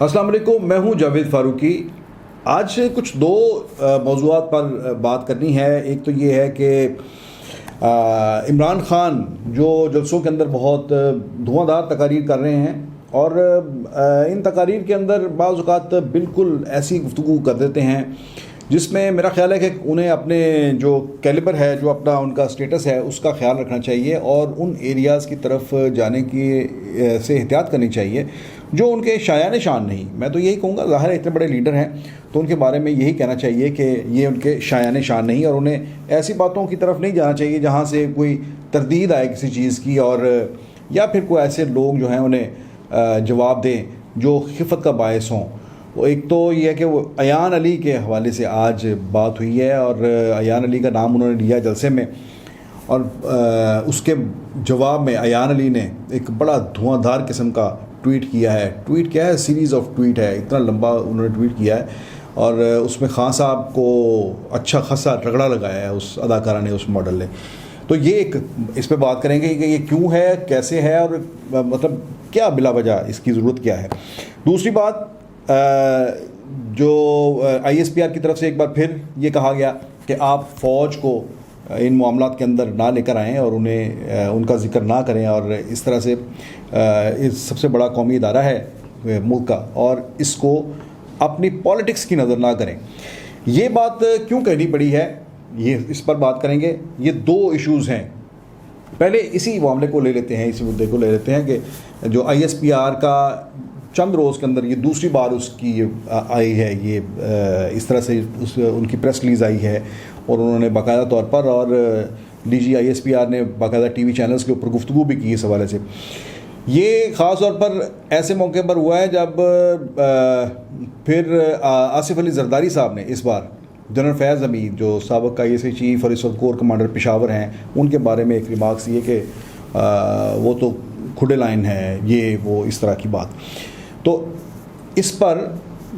السلام علیکم، میں ہوں جاوید فاروقی۔ آج کچھ دو موضوعات پر بات کرنی ہے۔ ایک تو یہ ہے کہ عمران خان جو جلسوں کے اندر بہت دھواں دھار تقاریر کر رہے ہیں، اور ان تقاریر کے اندر بعض اوقات بالکل ایسی گفتگو کر دیتے ہیں جس میں میرا خیال ہے کہ انہیں اپنے جو کیلیبر ہے، جو اپنا ان کا سٹیٹس ہے، اس کا خیال رکھنا چاہیے اور ان ایریاز کی طرف جانے کی سے احتیاط کرنی چاہیے جو ان کے شایان شان نہیں۔ میں تو یہی کہوں گا، ظاہر ہے اتنے بڑے لیڈر ہیں تو ان کے بارے میں یہی کہنا چاہیے کہ یہ ان کے شایان شان نہیں، اور انہیں ایسی باتوں کی طرف نہیں جانا چاہیے جہاں سے کوئی تردید آئے کسی چیز کی، اور یا پھر کوئی ایسے لوگ جو ہیں انہیں جواب دیں جو خفت کا باعث ہوں۔ وہ ایک تو یہ ہے کہ وہ ایان علی کے حوالے سے آج بات ہوئی ہے، اور ایان علی کا نام انہوں نے لیا جلسے میں، اور اس کے جواب میں ایان علی نے ایک بڑا دھواں دھار قسم کا ٹویٹ کیا ہے۔ ٹویٹ کیا ہے، سیریز آف ٹویٹ ہے، اتنا لمبا انہوں نے ٹویٹ کیا ہے، اور اس میں خان صاحب کو اچھا خاصا رگڑا لگایا ہے اس اداکارہ نے، اس ماڈل نے۔ تو یہ ایک اس پہ بات کریں گے کہ یہ کیوں ہے، کیسے ہے، اور مطلب کیا بلا وجہ اس کی ضرورت کیا ہے۔ دوسری بات، جو آئی ایس پی آر کی طرف سے ایک بار پھر یہ کہا گیا کہ آپ فوج کو ان معاملات کے اندر نہ لے کر آئیں اور انہیں ان کا ذکر نہ کریں، اور اس طرح سے سب سے بڑا قومی ادارہ ہے ملک کا، اور اس کو اپنی پالیٹکس کی نظر نہ کریں۔ یہ بات کیوں کہنی پڑی ہے، یہ اس پر بات کریں گے۔ یہ دو ایشوز ہیں۔ پہلے اسی معاملے کو لے لیتے ہیں، اسی مدعے کو لے لیتے ہیں کہ جو آئی ایس پی آر کا چند روز کے اندر یہ دوسری بار اس کی آئی ہے، یہ اس طرح سے ان کی پریس ریلیز آئی ہے، اور انہوں نے باقاعدہ طور پر، اور D G I S P R نے باقاعدہ ٹی وی چینلز کے اوپر گفتگو بھی کی اس حوالے سے۔ یہ خاص طور پر ایسے موقع پر ہوا ہے جب پھر آصف علی زرداری صاحب نے اس بار جنرل فیض حمید جو سابق آئی ایس آئی چیف اور اس وقت کور کمانڈر پشاور ہیں، ان کے بارے میں ایک ریمارکس یہ کہ وہ تو کھڈے لائن ہے، یہ وہ اس طرح کی بات۔ تو اس پر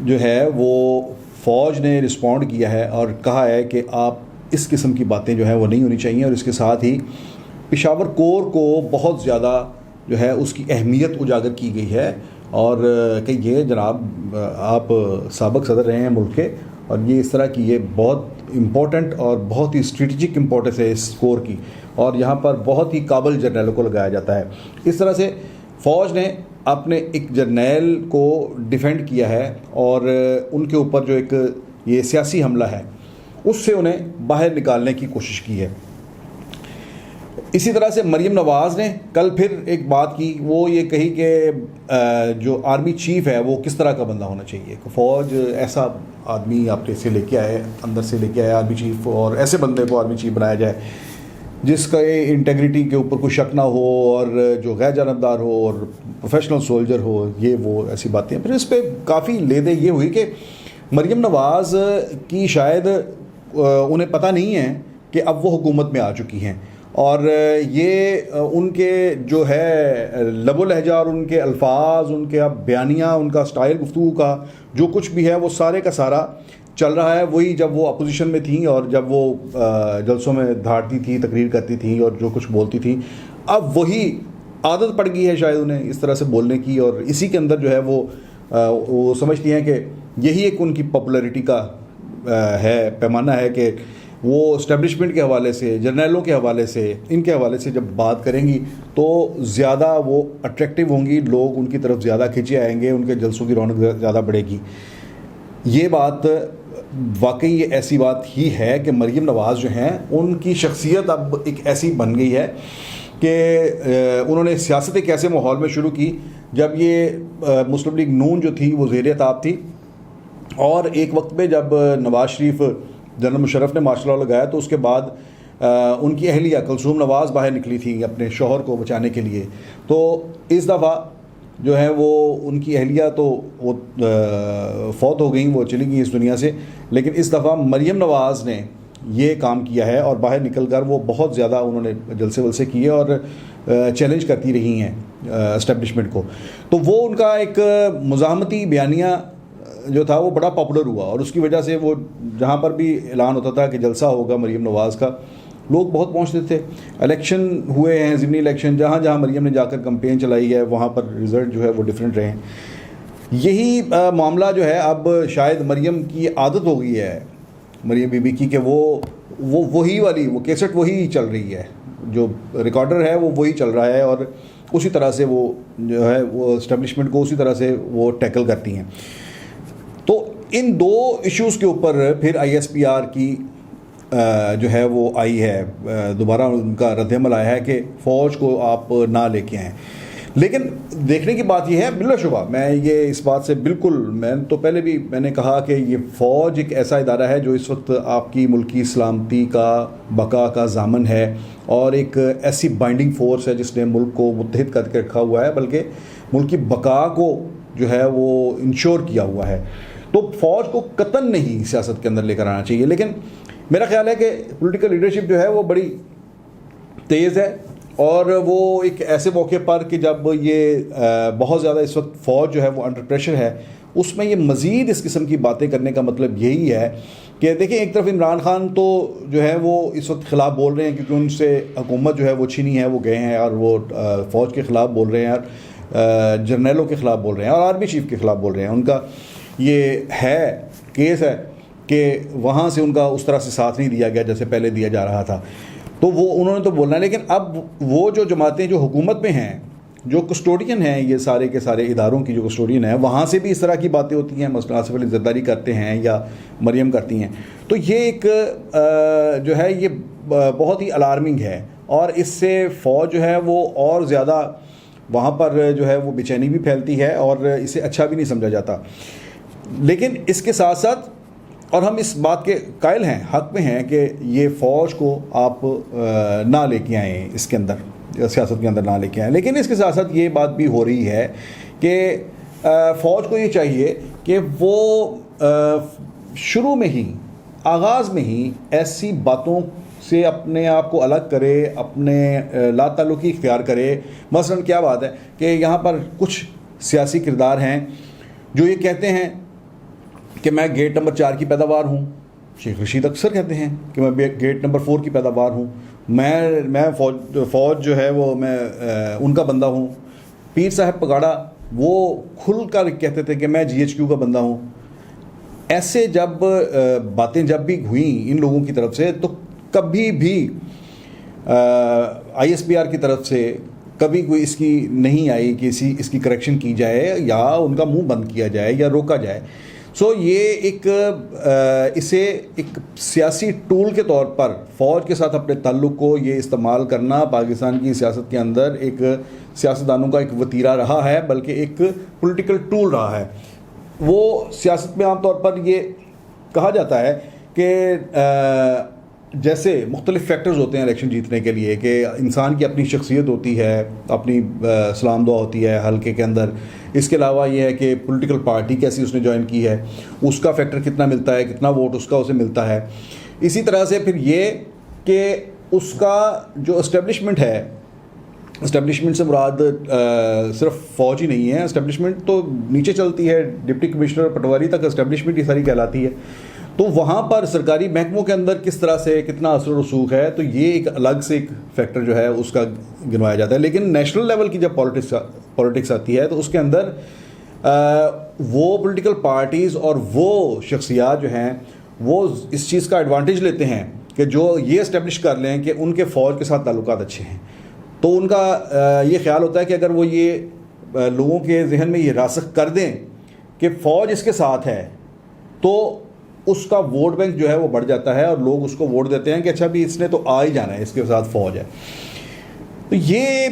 جو ہے وہ فوج نے رسپونڈ کیا ہے اور کہا ہے کہ آپ اس قسم کی باتیں جو ہیں وہ نہیں ہونی چاہیے، اور اس کے ساتھ ہی پشاور کور کو بہت زیادہ جو ہے اس کی اہمیت اجاگر کی گئی ہے، اور کہ یہ جناب آپ سابق صدر رہے ہیں ملک کے، اور یہ اس طرح کی یہ بہت امپورٹنٹ اور بہت ہی اسٹریٹجک امپورٹنس ہے اس کور کی، اور یہاں پر بہت ہی قابل جرنیلوں کو لگایا جاتا ہے۔ اس طرح سے فوج نے اپنے ایک جرنیل کو ڈیفینڈ کیا ہے، اور ان کے اوپر جو ایک یہ سیاسی حملہ ہے اس سے انہیں باہر نکالنے کی کوشش کی ہے۔ اسی طرح سے مریم نواز نے کل پھر ایک بات کی، وہ یہ کہی کہ جو آرمی چیف ہے وہ کس طرح کا بندہ ہونا چاہیے، کہ فوج ایسا آدمی آپ سے لے کے آئے، اندر سے لے کے آئے آرمی چیف، اور ایسے بندے کو آرمی چیف بنایا جائے جس کا انٹیگریٹی کے اوپر کوئی شک نہ ہو، اور جو غیر جانبدار ہو، اور پروفیشنل سولجر ہو، یہ وہ ایسی باتیں۔ پھر اس پہ کافی لے دے یہ ہوئی کہ مریم نواز کی شاید انہیں پتہ نہیں ہے کہ اب وہ حکومت میں آ چکی ہیں، اور یہ ان کے جو ہے لب و لہجہ اور ان کے الفاظ، ان کے بیانیہ، ان کا سٹائل گفتگو کا جو کچھ بھی ہے وہ سارے کا سارا چل رہا ہے وہی جب وہ اپوزیشن میں تھیں، اور جب وہ جلسوں میں دھاڑتی تھی، تقریر کرتی تھیں اور جو کچھ بولتی تھیں، اب وہی عادت پڑ گئی ہے شاید انہیں اس طرح سے بولنے کی، اور اسی کے اندر جو ہے وہ سمجھتی ہیں کہ یہی ایک ان کی پاپولیرٹی کا ہے پیمانہ ہے، کہ وہ اسٹیبلشمنٹ کے حوالے سے، جرنیلوں کے حوالے سے، ان کے حوالے سے جب بات کریں گی تو زیادہ وہ اٹریکٹیو ہوں گی، لوگ ان کی طرف زیادہ کھینچے آئیں گے، ان کے جلسوں کی رونق زیادہ بڑھے گی۔ یہ بات واقعی یہ ایسی بات ہی ہے کہ مریم نواز جو ہیں ان کی شخصیت اب ایک ایسی بن گئی ہے کہ انہوں نے سیاست ایک ایسے ماحول میں شروع کی جب یہ مسلم لیگ نون جو تھی وہ زیر عتاب تھی، اور ایک وقت میں جب نواز شریف جنرل مشرف نے مارشل لاء لگایا تو اس کے بعد ان کی اہلیہ کلثوم نواز باہر نکلی تھی اپنے شوہر کو بچانے کے لیے۔ تو اس دفعہ جو ہے وہ ان کی اہلیہ تو وہ فوت ہو گئیں، وہ چلی گئیں اس دنیا سے، لیکن اس دفعہ مریم نواز نے یہ کام کیا ہے، اور باہر نکل کر وہ بہت زیادہ انہوں نے جلسے ولسے کیے اور چیلنج کرتی رہی ہیں اسٹیبلشمنٹ کو۔ تو وہ ان کا ایک مزاحمتی بیانیہ جو تھا وہ بڑا پاپولر ہوا، اور اس کی وجہ سے وہ جہاں پر بھی اعلان ہوتا تھا کہ جلسہ ہوگا مریم نواز کا، لوگ بہت پہنچتے تھے۔ الیکشن ہوئے ہیں، ضمنی الیکشن، جہاں جہاں مریم نے جا کر کمپین چلائی ہے وہاں پر رزلٹ جو ہے وہ ڈفرینٹ رہے ہیں۔ یہی معاملہ جو ہے اب شاید مریم کی عادت ہو گئی ہے، مریم بی بی کی، کہ وہی والی وہ کیسٹ وہی چل رہی ہے، جو ریکارڈر ہے وہ وہی چل رہا ہے، اور اسی طرح سے وہ جو ہے وہ اسٹیبلشمنٹ کو اسی طرح سے وہ ٹیکل کرتی ہیں. تو ان دو ایشوز کے اوپر پھر آئی ایس پی آر کی جو ہے وہ آئی ہے، دوبارہ ان کا رد عمل آیا ہے کہ فوج کو آپ نہ لے کے آئیں. لیکن دیکھنے کی بات یہ ہے، بلا شبہ میں یہ اس بات سے بالکل، میں تو پہلے بھی میں نے کہا کہ یہ فوج ایک ایسا ادارہ ہے جو اس وقت آپ کی ملکی سلامتی کا، بقا کا ضامن ہے، اور ایک ایسی بائنڈنگ فورس ہے جس نے ملک کو متحد کر کے رکھا ہوا ہے، بلکہ ملک کی بقا کو جو ہے وہ انشور کیا ہوا ہے. تو فوج کو قطعاً نہیں سیاست کے اندر لے کر آنا چاہیے. لیکن میرا خیال ہے کہ پولیٹیکل لیڈرشپ جو ہے وہ بڑی تیز ہے، اور وہ ایک ایسے موقع پر کہ جب یہ بہت زیادہ اس وقت فوج جو ہے وہ انڈر پریشر ہے، اس میں یہ مزید اس قسم کی باتیں کرنے کا مطلب یہی ہے کہ دیکھیں، ایک طرف عمران خان تو جو ہے وہ اس وقت خلاف بول رہے ہیں کیونکہ ان سے حکومت جو ہے وہ چھینی ہے، وہ گئے ہیں اور وہ فوج کے خلاف بول رہے ہیں، اور جرنیلوں کے خلاف بول رہے ہیں، اور آرمی چیف کے خلاف بول رہے ہیں. ان کا یہ ہے کیس ہے کہ وہاں سے ان کا اس طرح سے ساتھ نہیں دیا گیا جیسے پہلے دیا جا رہا تھا. تو وہ انہوں نے تو بولنا ہے. لیکن اب وہ جو جماعتیں جو حکومت میں ہیں، جو کسٹوڈین ہیں، یہ سارے کے سارے اداروں کی جو کسٹوڈین ہیں، وہاں سے بھی اس طرح کی باتیں ہوتی ہیں، مثلا آصف علی زرداری کرتے ہیں یا مریم کرتی ہیں. تو یہ ایک جو ہے یہ بہت ہی الارمنگ ہے، اور اس سے فوج جو ہے وہ اور زیادہ وہاں پر جو ہے وہ بے چینی بھی پھیلتی ہے، اور اسے اچھا بھی نہیں سمجھا جاتا. لیکن اس کے ساتھ ساتھ، اور ہم اس بات کے قائل ہیں، حق میں ہیں کہ یہ فوج کو آپ نہ لے کے آئیں، اس کے اندر سیاست کے اندر نہ لے کے آئیں. لیکن اس کے ساتھ ساتھ یہ بات بھی ہو رہی ہے کہ فوج کو یہ چاہیے کہ وہ شروع میں ہی، آغاز میں ہی ایسی باتوں سے اپنے آپ کو الگ کرے، اپنے لا تعلقی اختیار کرے. مثلا کیا بات ہے کہ یہاں پر کچھ سیاسی کردار ہیں جو یہ کہتے ہیں کہ میں گیٹ نمبر 4 کی پیداوار ہوں. شیخ رشید اکثر کہتے ہیں کہ میں گیٹ نمبر 4 کی پیداوار ہوں. میں فوج جو ہے وہ میں ان کا بندہ ہوں. پیر صاحب پگاڑا وہ کھل کر کہتے تھے کہ میں جی ایچ کیو کا بندہ ہوں. ایسے جب باتیں جب بھی ہوئیں ان لوگوں کی طرف سے، تو کبھی بھی آئی ایس پی آر کی طرف سے کبھی کوئی اس کی نہیں آئی کہ اس کی کریکشن کی جائے، یا ان کا منہ بند کیا جائے یا روکا جائے. سو یہ ایک اسے ایک سیاسی ٹول کے طور پر فوج کے ساتھ اپنے تعلق کو یہ استعمال کرنا پاکستان کی سیاست کے اندر ایک سیاستدانوں کا ایک وتیرہ رہا ہے، بلکہ ایک پولیٹیکل ٹول رہا ہے. وہ سیاست میں عام طور پر یہ کہا جاتا ہے کہ جیسے مختلف فیکٹرز ہوتے ہیں الیکشن جیتنے کے لیے، کہ انسان کی اپنی شخصیت ہوتی ہے، اپنی سلام دعا ہوتی ہے حلقے کے اندر. اس کے علاوہ یہ ہے کہ پولیٹیکل پارٹی کیسی اس نے جوائن کی ہے، اس کا فیکٹر کتنا ملتا ہے، کتنا ووٹ اس کا اسے ملتا ہے. اسی طرح سے پھر یہ کہ اس کا جو اسٹیبلشمنٹ ہے، اسٹیبلشمنٹ سے مراد صرف فوج ہی نہیں ہے، اسٹیبلشمنٹ تو نیچے چلتی ہے، ڈپٹی کمشنر پٹواری تک اسٹیبلشمنٹ یہ ساری کہلاتی ہے. تو وہاں پر سرکاری محکموں کے اندر کس طرح سے کتنا اثر و رسوخ ہے، تو یہ ایک الگ سے ایک فیکٹر جو ہے اس کا گنوایا جاتا ہے. لیکن نیشنل لیول کی جب پالیٹکس آتی ہے تو اس کے اندر وہ پولیٹیکل پارٹیز اور وہ شخصیات جو ہیں وہ اس چیز کا ایڈوانٹیج لیتے ہیں کہ جو یہ اسٹیبلش کر لیں کہ ان کے فوج کے ساتھ تعلقات اچھے ہیں. تو ان کا یہ خیال ہوتا ہے کہ اگر وہ یہ لوگوں کے ذہن میں یہ راسخ کر دیں کہ فوج اس کے ساتھ ہے، تو اس کا ووٹ بینک جو ہے وہ بڑھ جاتا ہے، اور لوگ اس کو ووٹ دیتے ہیں کہ اچھا بھی اس نے تو آ ہی جانا ہے، اس کے ساتھ فوج ہے. تو یہ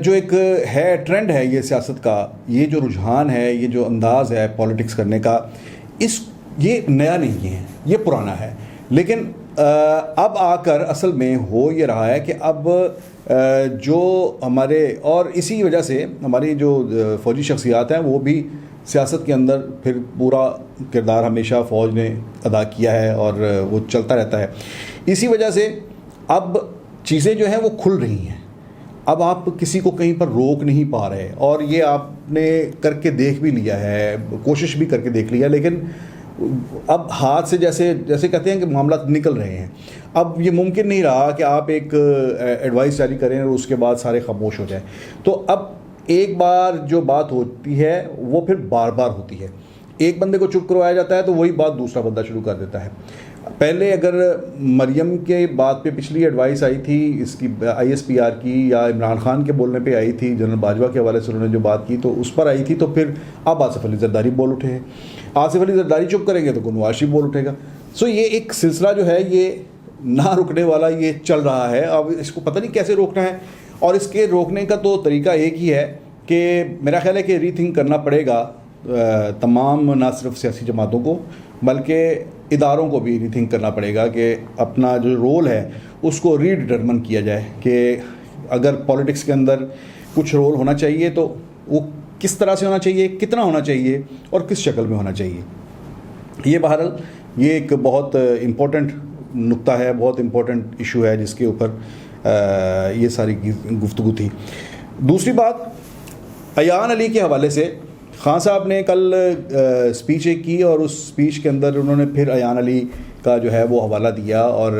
جو ایک ہے ٹرینڈ ہے یہ سیاست کا، یہ جو رجحان ہے، یہ جو انداز ہے پالیٹکس کرنے کا، یہ نیا نہیں ہے، یہ پرانا ہے. لیکن اب آ کر اصل میں ہو یہ رہا ہے کہ اب جو ہمارے، اور اسی وجہ سے ہماری جو فوجی شخصیات ہیں وہ بھی سیاست کے اندر پھر پورا کردار ہمیشہ فوج نے ادا کیا ہے، اور وہ چلتا رہتا ہے. اسی وجہ سے اب چیزیں جو ہیں وہ کھل رہی ہیں. اب آپ کسی کو کہیں پر روک نہیں پا رہے، اور یہ آپ نے کر کے دیکھ بھی لیا ہے، کوشش بھی کر کے دیکھ لیا، لیکن اب ہاتھ سے جیسے کہتے ہیں کہ معاملات نکل رہے ہیں. اب یہ ممکن نہیں رہا کہ آپ ایک ایڈوائس جاری کریں اور اس کے بعد سارے خاموش ہو جائیں. تو اب ایک بار جو بات ہوتی ہے وہ پھر بار بار ہوتی ہے. ایک بندے کو چپ کروایا جاتا ہے تو وہی بات دوسرا بندہ شروع کر دیتا ہے. پہلے اگر مریم کے بات پہ پچھلی ایڈوائس آئی تھی اس کی ISPR کی, یا عمران خان کے بولنے پہ آئی تھی, جنرل باجوہ کے حوالے سے انہوں نے جو بات کی تو اس پر آئی تھی, تو پھر اب آصف علی زرداری بول اٹھے ہیں. آصف علی زرداری چپ کریں گے تو نواز شریف بول اٹھے گا. سو یہ ایک سلسلہ جو ہے یہ نہ رکنے والا یہ چل رہا ہے. اب اس کو پتہ نہیں کیسے روکنا ہے, اور اس کے روکنے کا تو طریقہ ایک ہی ہے کہ میرا خیال ہے کہ ری تھنک کرنا پڑے گا تمام, نہ صرف سیاسی جماعتوں کو بلکہ اداروں کو بھی ری تھنک کرنا پڑے گا کہ اپنا جو رول ہے اس کو ری ڈٹرمن کیا جائے کہ اگر پالیٹکس کے اندر کچھ رول ہونا چاہیے تو وہ کس طرح سے ہونا چاہیے, کتنا ہونا چاہیے اور کس شکل میں ہونا چاہیے. یہ بہرحال یہ ایک بہت امپورٹنٹ نقطہ ہے, بہت امپورٹنٹ ایشو ہے جس کے اوپر یہ ساری گفتگو تھی. دوسری بات ایان علی کے حوالے سے, خان صاحب نے کل اسپیچ ایک کی اور اس اسپیچ کے اندر انہوں نے پھر ایان علی کا جو ہے وہ حوالہ دیا اور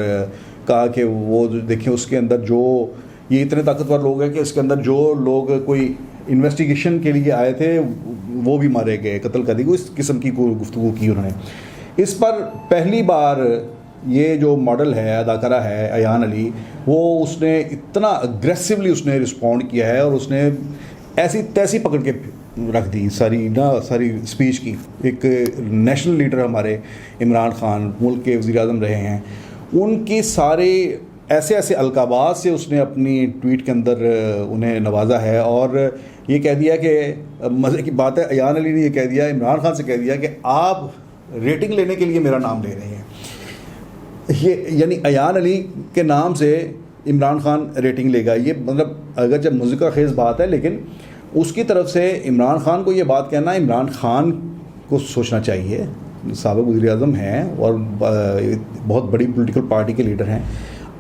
کہا کہ وہ دیکھیں اس کے اندر جو یہ اتنے طاقتور لوگ ہیں کہ اس کے اندر جو لوگ کوئی انویسٹیگیشن کے لیے آئے تھے وہ بھی مارے گئے, قتل کر دی گئی. اس قسم کی گفتگو کی انہوں نے. اس پر پہلی بار یہ جو ماڈل ہے, اداکارہ ہے ایان علی, وہ اس نے اتنا اگریسولی اس نے رسپونڈ کیا ہے اور اس نے ایسی تیسی پکڑ کے رکھ دی ساری اسپیچ کی. ایک نیشنل لیڈر ہمارے عمران خان, ملک کے وزیر اعظم رہے ہیں, ان کی سارے ایسے القابات سے اس نے اپنی ٹویٹ کے اندر انہیں نوازا ہے. اور یہ کہہ دیا کہ مزے کی بات ہے, ایان علی نے یہ کہہ دیا, عمران خان سے کہہ دیا کہ آپ ریٹنگ لینے کے لیے میرا نام لے رہے ہیں. یہ یعنی ایان علی کے نام سے عمران خان ریٹنگ لے گا. یہ مطلب اگر جب مذکر خیز بات ہے, لیکن اس کی طرف سے عمران خان کو یہ بات کہنا, عمران خان کو سوچنا چاہیے, سابق وزیر اعظم ہیں اور بہت بڑی پولیٹیکل پارٹی کے لیڈر ہیں,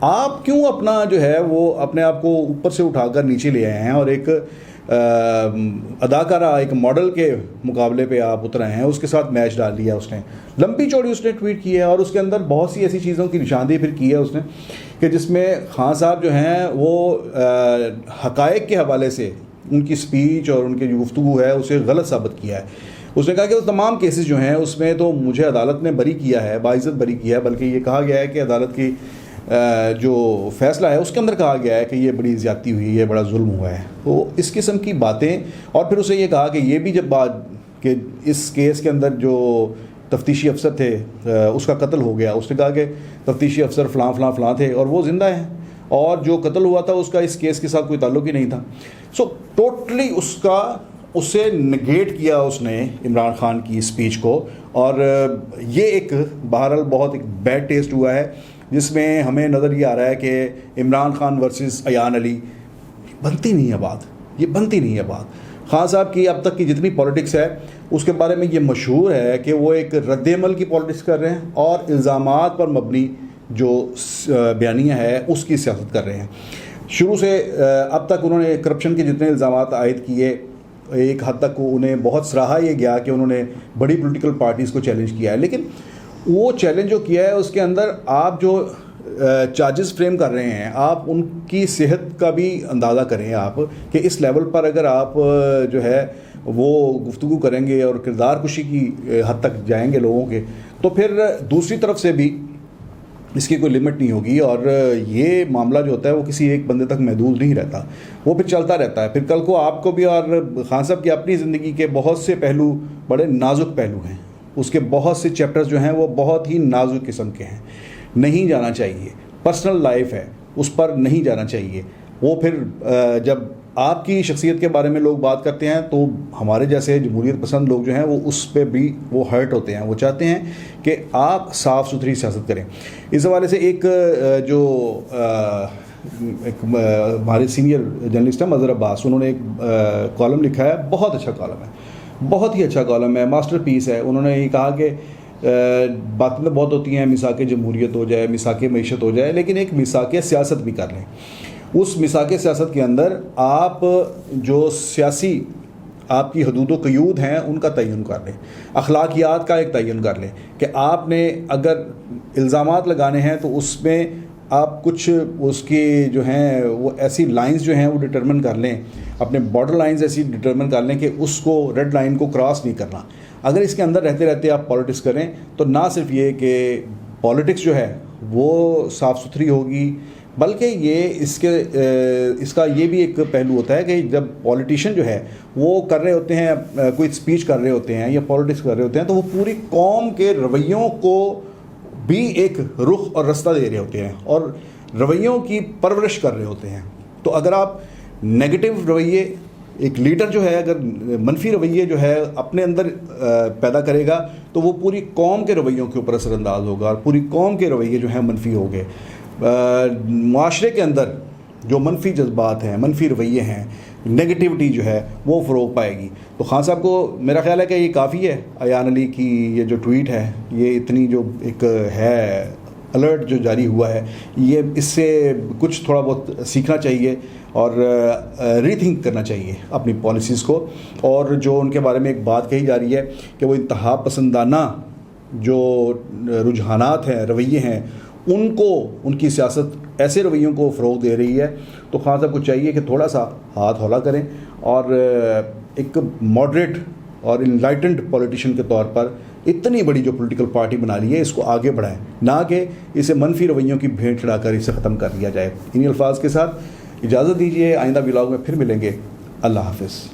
آپ کیوں اپنا جو ہے وہ اپنے آپ کو اوپر سے اٹھا کر نیچے لے آئے ہیں اور ایک اداکارہ, ایک ماڈل کے مقابلے پہ آپ اتر آئے ہیں, اس کے ساتھ میچ ڈال دیا اس نے. لمبی چوڑی اس نے ٹویٹ کی ہے اور اس کے اندر بہت سی ایسی چیزوں کی نشاندہی پھر کی ہے اس نے کہ جس میں خان صاحب جو ہیں وہ حقائق کے حوالے سے ان کی سپیچ اور ان کی جو گفتگو ہے اسے غلط ثابت کیا ہے. اس نے کہا کہ وہ تمام کیسز جو ہیں اس میں تو مجھے عدالت نے بری کیا ہے, باعزت بری کیا ہے, بلکہ یہ کہا گیا ہے کہ عدالت کی جو فیصلہ ہے اس کے اندر کہا گیا ہے کہ یہ بڑی زیادتی ہوئی ہے, بڑا ظلم ہوا ہے. تو اس قسم کی باتیں. اور پھر اسے یہ کہا کہ یہ بھی جب بات کہ اس کیس کے اندر جو تفتیشی افسر تھے اس کا قتل ہو گیا, اس نے کہا کہ تفتیشی افسر فلاں فلاں فلاں تھے اور وہ زندہ ہیں, اور جو قتل ہوا تھا اس کا اس کیس کے ساتھ کوئی تعلق ہی نہیں تھا. سو ٹوٹلی اسے نگیٹ کیا اس نے عمران خان کی اسپیچ کو. اور یہ ایک بہرحال بہت ایک بیڈ ٹیسٹ ہوا ہے جس میں ہمیں نظر یہ آ رہا ہے کہ عمران خان ورسز ایان علی بنتی نہیں ہے بات, یہ بنتی نہیں ہے بات. خان صاحب کی اب تک کی جتنی پالیٹکس ہے اس کے بارے میں یہ مشہور ہے کہ وہ ایک رد عمل کی پالیٹکس کر رہے ہیں اور الزامات پر مبنی جو بیانیہ ہے اس کی سیاست کر رہے ہیں. شروع سے اب تک انہوں نے کرپشن کے جتنے الزامات عائد کیے, ایک حد تک انہیں بہت سراہا یہ گیا کہ انہوں نے بڑی پولیٹیکل پارٹیز کو چیلنج کیا ہے, لیکن وہ چیلنج جو کیا ہے اس کے اندر آپ جو چارجز فریم کر رہے ہیں آپ ان کی صحت کا بھی اندازہ کریں آپ کہ اس لیول پر اگر آپ جو ہے وہ گفتگو کریں گے اور کردار کشی کی حد تک جائیں گے لوگوں کے, تو پھر دوسری طرف سے بھی اس کی کوئی لمٹ نہیں ہوگی. اور یہ معاملہ جو ہوتا ہے وہ کسی ایک بندے تک محدود نہیں رہتا, وہ پھر چلتا رہتا ہے. پھر کل کو آپ کو بھی, اور خان صاحب کی اپنی زندگی کے بہت سے پہلو بڑے نازک پہلو ہیں, اس کے بہت سے چیپٹرز جو ہیں وہ بہت ہی نازک قسم کے ہیں, نہیں جانا چاہیے. پرسنل لائف ہے, اس پر نہیں جانا چاہیے. وہ پھر جب آپ کی شخصیت کے بارے میں لوگ بات کرتے ہیں تو ہمارے جیسے جمہوریت پسند لوگ جو ہیں وہ اس پہ بھی وہ ہرٹ ہوتے ہیں, وہ چاہتے ہیں کہ آپ صاف ستھری سیاست کریں. اس حوالے سے ایک ہمارے سینئر جرنلسٹ ہیں مظہر عباس, انہوں نے ایک کالم لکھا ہے, بہت اچھا کالم ہے, بہت ہی اچھا کالم ہے, ماسٹر پیس ہے. انہوں نے یہ کہا کہ باتیں تو بہت ہوتی ہیں, میثاق جمہوریت ہو جائے, میثاق معیشت ہو جائے, لیکن ایک میثاق سیاست بھی کر لیں. اس میثاق سیاست کے اندر آپ جو سیاسی آپ کی حدود و قیود ہیں ان کا تعین کر لیں, اخلاقیات کا ایک تعین کر لیں کہ آپ نے اگر الزامات لگانے ہیں تو اس میں آپ کچھ اس کی جو ہیں وہ ایسی لائنز جو ہیں وہ ڈٹرمن کر لیں، اپنے بارڈر لائنز ایسی ڈٹرمن کر لیں کہ اس کو ریڈ لائن کو کراس نہیں کرنا. اگر اس کے اندر رہتے رہتے آپ پالیٹکس کریں تو نہ صرف یہ کہ پالیٹکس جو ہے وہ صاف ستھری ہوگی، بلکہ یہ اس کا یہ بھی ایک پہلو ہوتا ہے کہ جب پولیٹیشین جو ہے وہ کر رہے ہوتے ہیں، کوئی اسپیچ کر رہے ہوتے ہیں یا پالیٹکس کر رہے ہوتے ہیں، تو وہ پوری قوم کے رویوں کو بھی ایک رخ اور رستہ دے رہے ہوتے ہیں اور رویوں کی پرورش کر رہے ہوتے ہیں. تو اگر آپ نیگیٹو رویے، ایک لیڈر جو ہے اگر منفی رویے جو ہے اپنے اندر پیدا کرے گا تو وہ پوری قوم کے رویوں کے اوپر اثر انداز ہوگا اور پوری قوم کے رویے جو ہیں منفی ہو گئے. معاشرے کے اندر جو منفی جذبات ہیں، منفی رویے ہیں، نیگیٹیوٹی جو ہے وہ فروغ پائے گی. تو خان صاحب کو میرا خیال ہے کہ یہ کافی ہے، ایان علی کی یہ جو ٹویٹ ہے، یہ اتنی جو ایک ہے الرٹ جو جاری ہوا ہے، یہ اس سے کچھ تھوڑا بہت سیکھنا چاہیے اور ری تھنک کرنا چاہیے اپنی پالیسیز کو. اور جو ان کے بارے میں ایک بات کہی جا رہی ہے کہ وہ انتہا پسندانہ جو رجحانات ہیں، رویے ہیں، ان کی سیاست ایسے رویوں کو فروغ دے رہی ہے. تو خان صاحب کو چاہیے کہ تھوڑا سا ہاتھ ہولا کریں اور ایک ماڈریٹ اور انلائٹنڈ پولیٹیشین کے طور پر اتنی بڑی جو پولیٹیکل پارٹی بنا لی ہے اس کو آگے بڑھائیں، نہ کہ اسے منفی رویوں کی بھیٹ چڑھا کر اسے ختم کر دیا جائے. انہی الفاظ کے ساتھ اجازت دیجیے، آئندہ ولاگ میں پھر ملیں گے. اللہ حافظ.